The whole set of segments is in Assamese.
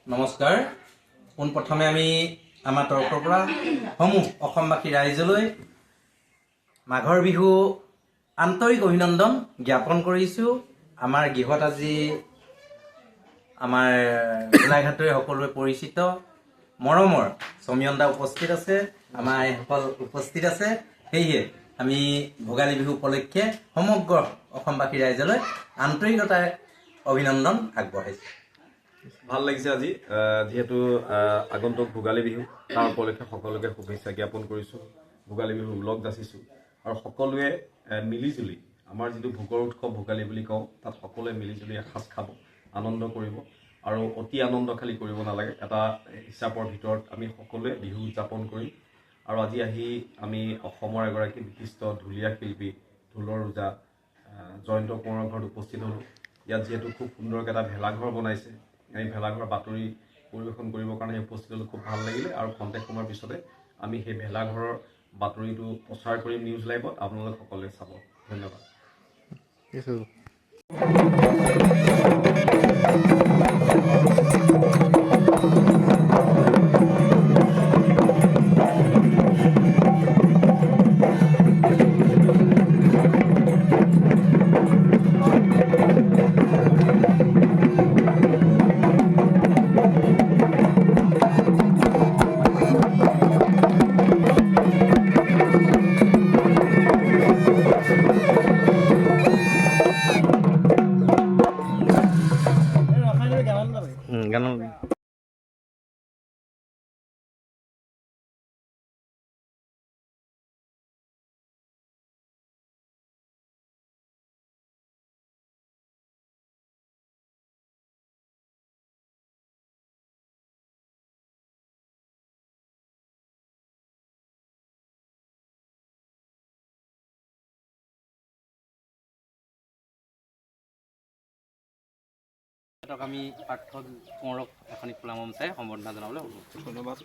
নমস্কাৰ। পোনপ্ৰথমে আমি আমাৰ তৰফৰ পৰা সমূহ অসমবাসী ৰাইজলৈ মাঘৰ বিহু আন্তৰিক অভিনন্দন জ্ঞাপন কৰিছোঁ। আমাৰ গৃহত আজি আমাৰ গোলাঘাটৰে সকলোৱে পৰিচিত মৰমৰ সমীৰণ উপস্থিত আছে, আমাৰ এইসকল উপস্থিত আছে। সেয়ে আমি ভোগালী বিহু উপলক্ষে সমগ্ৰ অসমবাসী ৰাইজলৈ আন্তৰিকতাৰে অভিনন্দন আগবঢ়াইছোঁ। ভাল লাগিছে আজি যেহেতু আগন্তুক ভোগালী বিহু তাৰ উপলক্ষে সকলোকে শুভেচ্ছা জ্ঞাপন কৰিছোঁ। ভোগালী বিহু উলগ যাচিছোঁ আৰু সকলোৱে মিলিজুলি আমাৰ যিটো ভোগৰ উৎসৱ ভোগালী বুলি কওঁ তাত সকলোৱে মিলিজুলি এসাঁজ খাব, আনন্দ কৰিব আৰু অতি আনন্দ খালি কৰিব নালাগে। এটা হিচাপৰ ভিতৰত আমি সকলোৱে বিহু উদযাপন কৰিম। আৰু আজি আহি আমি অসমৰ এগৰাকী বিশিষ্ট ঢুলীয়া শিল্পী ঢোলৰ ওজা জয়ন্ত কোঁৱৰৰ ঘৰত উপস্থিত হ'লোঁ। ইয়াত যিহেতু খুব সুন্দৰকৈ এটা ভেলাঘৰ বনাইছে, আমি ভেলাঘৰ বাতৰি পৰিৱেশন কৰিবৰ কাৰণে উপস্থিত হ'লোঁ। খুব ভাল লাগিলে আৰু খন্তেক সময়ৰ পিছতে আমি সেই ভেলাঘৰৰ বাতৰিটো প্ৰচাৰ কৰিম নিউজ লাইভত, আপোনালোক সকলোৱে চাব। ধন্যবাদ। আমি পাৰ্থ কোঁৱৰক এখনি ফুলা মঞ্চাই সম্বৰ্ধনা জনাবলৈ অনুৰোধ। ধন্যবাদ।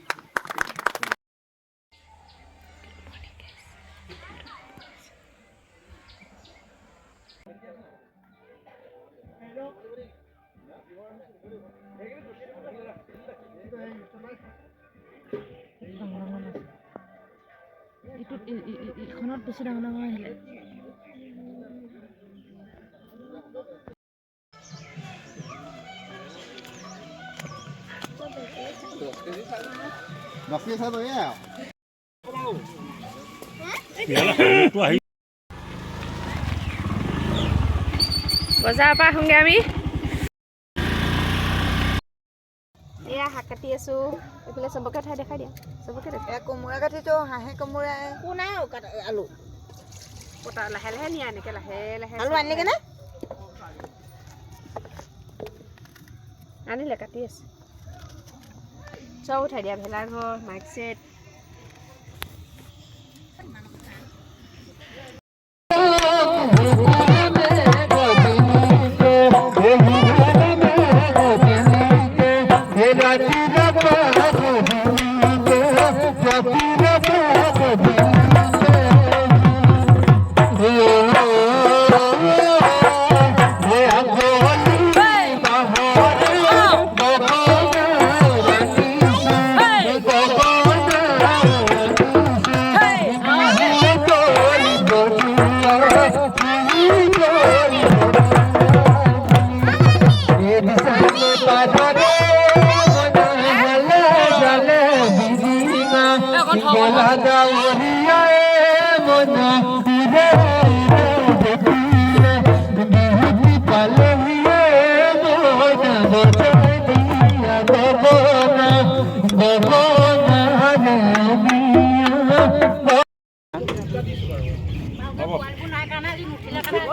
ইখনত বেছি ডাঙৰ ডাঙৰ আহিলে। বজাৰৰ পৰা আহোঁগৈ আমি। এয়া শাক কাটি আছোঁ। এইফালে চবকে ঠাই দেখাই দিয়া, চবকে দেখাই। কোমোৰা কাটিতো হাঁহে কোমোৰাই নাই আলু পতা লাহে লাহে নিয়া, এনেকৈ লাহে লাহে আলু আনিলেগৈ নে? আনিলে, কাটি আছে। চব উঠাই দিয়া, ভেলাঘৰ, মাইক ছেট।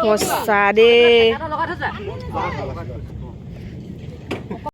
সঁচা দেই।